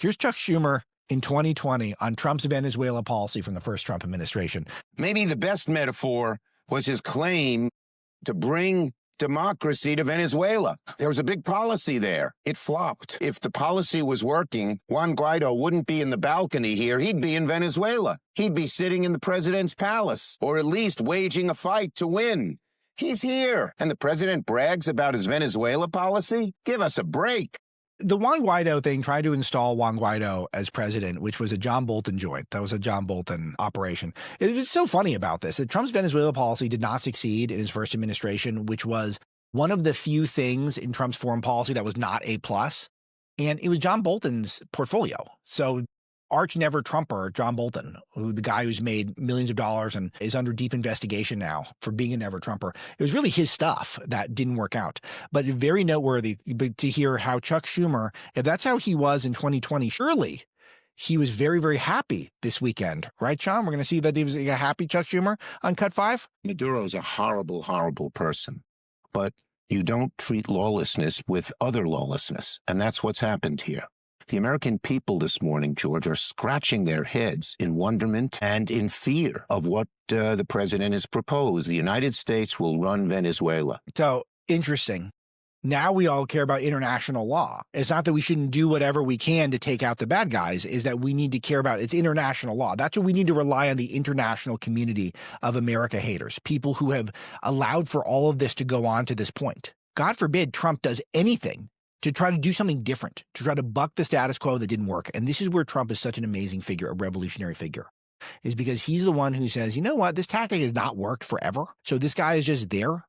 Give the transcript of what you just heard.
Here's Chuck Schumer in 2020 on Trump's Venezuela policy from the first Trump administration. Maybe the best metaphor was his claim to bring democracy to Venezuela. There was a big policy there. It flopped. If the policy was working, Juan Guaido wouldn't be in the balcony here. He'd be in Venezuela. He'd be sitting in the president's palace, or at least waging a fight to win. He's here. And the president brags about his Venezuela policy? Give us a break. The Juan Guaido thing tried to install Juan Guaido as president, which was a John Bolton joint. That was a John Bolton operation. It was so funny about this that Trump's Venezuela policy did not succeed in his first administration, which was one of the few things in Trump's foreign policy that was not A+. And it was John Bolton's portfolio. So arch never Trumper John Bolton, the guy who's made millions of dollars and is under deep investigation now for being a never Trumper. It was really his stuff that didn't work out. But very noteworthy to hear how Chuck Schumer, if that's how he was in 2020, surely he was very, very happy this weekend. Right, Sean? We're going to see that he was a happy Chuck Schumer on Cut 5. Maduro's a horrible, horrible person. But you don't treat lawlessness with other lawlessness. And that's what's happened here. The American people this morning, George, are scratching their heads in wonderment and in fear of what the president has proposed. The United States will run Venezuela. So interesting. Now we all care about international law. It's not that we shouldn't do whatever we can to take out the bad guys, is that we need to care about it's international law. That's what we need to rely on, the international community of America haters, people who have allowed for all of this to go on to this point. God forbid Trump does anything to try to do something different, to try to buck the status quo that didn't work. And this is where Trump is such an amazing figure, a revolutionary figure, is because he's the one who says, you know what, this tactic has not worked forever. So this guy is just there